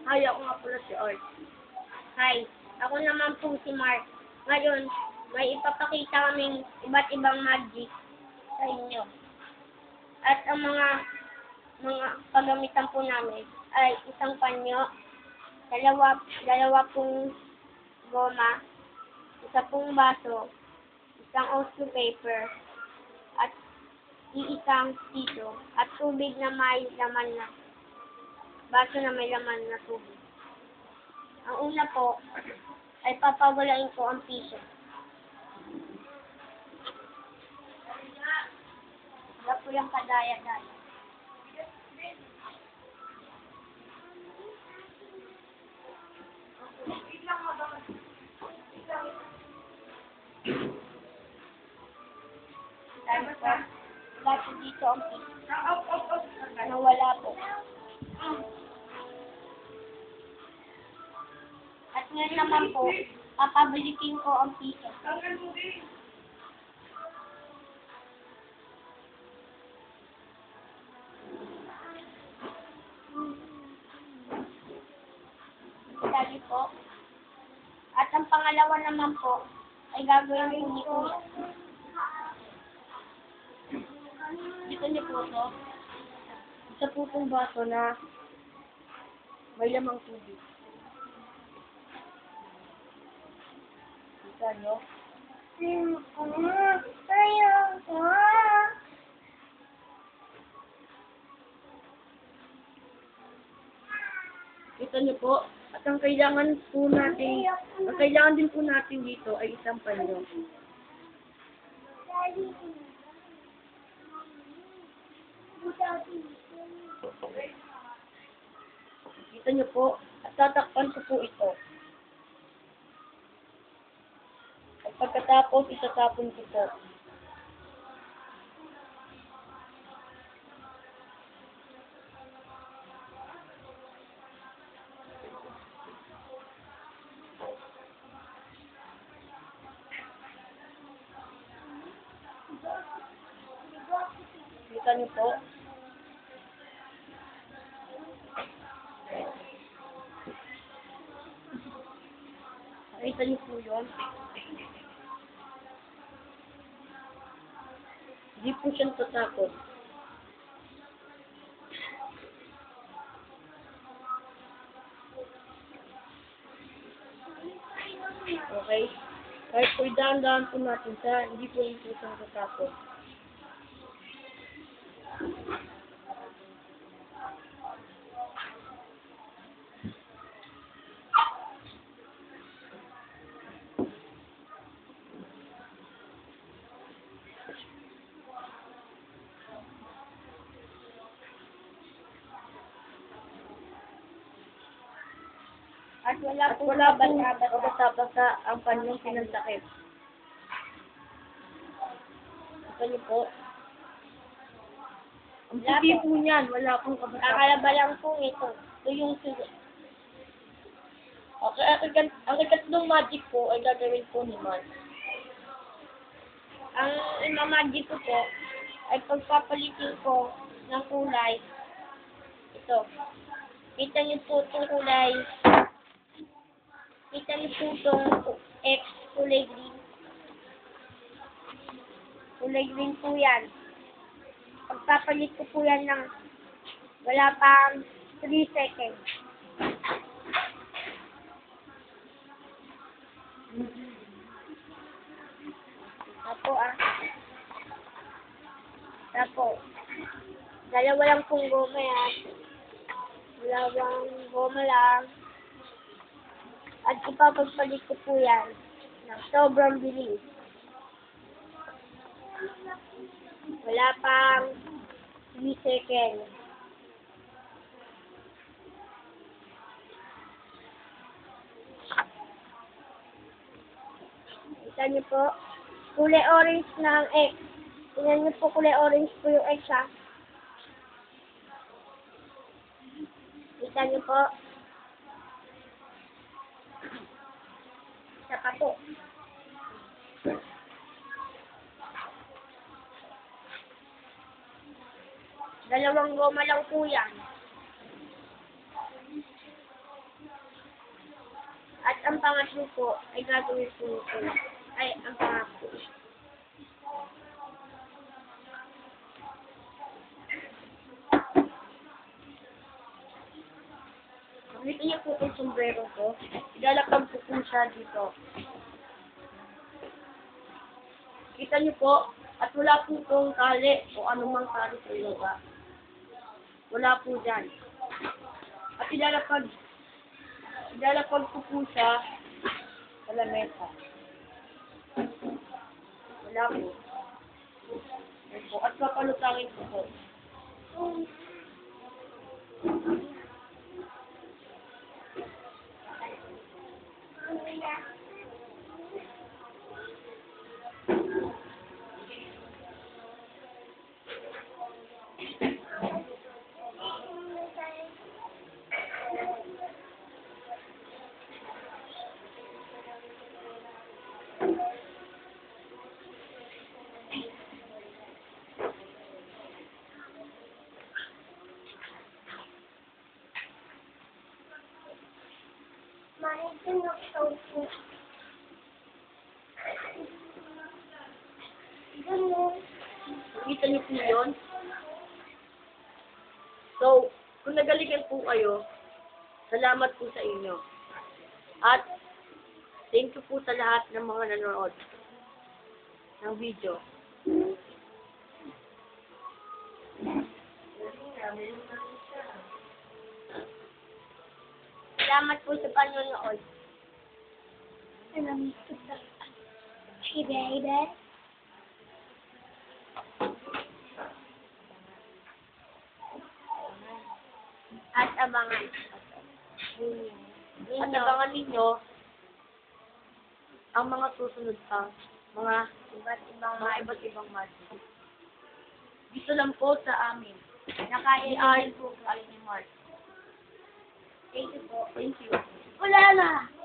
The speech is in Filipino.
Hi, ako nga pala si Art. Hi, ako naman po si Mark. Ngayon, may ipapakita kaming iba't ibang magic sa inyo. At ang mga paggamitan po namin ay isang panyo, dalawa pong goma, isa pong baso, isang ocean paper, at iisang tito, at tubig na may laman na baso na may laman na tubig. Ang una po ay papawalain ko ang piso. Wala po yung kadaya-daya. Dahil po, wala po dito ang piso. Nawala po. At ngayon naman po, papabalikin ko ang piso. Dali po. At ang pangalawa naman po, ay gagawin ko ni Kuya. Dito niyo po ito. Isa po itong baso na may lamang tubig. Kita nyo? Kita nyo po? At ang kailangan din po natin dito ay isang panyo. Kita nyo po? At tatakpan ko po ito. At pagkatapos, itatapon ko po. Kita nyo po? Nakita niyo po yun? Hindi po siya tatakot. Okay? Kahit po idaan-daan po natin siya, hindi po yung siya tatakot. At wala pong basa-basa ang panyong pinagtakip. Ito niyo po. Ang puti po niyan, wala pong kabasa. Kakalaba lang po ito. Ito yung sulit. Okay, ang ikatlong magic po ay gagawin po ni Mark. Ang imamagic ko po ay pagpapalitin ko ng kulay. Ito. Kita niyo po itong kulay. Kita niyo po itong X, kulay green. Kulay green po yan. Pagpapalit ko po yan ng wala pang 3 seconds. Tapo. Dalawa lang pong goma yan. Dalawang goma lang. At ipapagpalit ko po yan ng sobrang bilis. Wala pang 3 seconds. Kita niyo po, kulay orange na ang X. Tingnan niyo po, kulay orange po yung X, ha. Kita niyo po. Isa pa po. Dalawang goma lang po yan. ang pangatlo po ay gagawin po ito. Ay, ang pangako. Nakita niyo po itong sombrero ko. Ilalapag po po siya dito. Kita niyo po, at wala po itong tali o anumang tali sa iba. Wala po dyan. At ilalapag ko po siya sa lamesa. Wala po. Ayan po. At papalutangin ko po. Kita niyo po yun? So, kung nagalingan po kayo, salamat po sa inyo. At, thank you po sa lahat ng mga nanonood ng video. Salamat po sa panonood. Salamat po sa... Hey, baby. At abangan. At abangan ninyo ang mga susunod pa, mga iba't ibang magic. Dito lang po sa amin. Nakain po kayo ni Mark. Thank you po. Thank you. Wala na!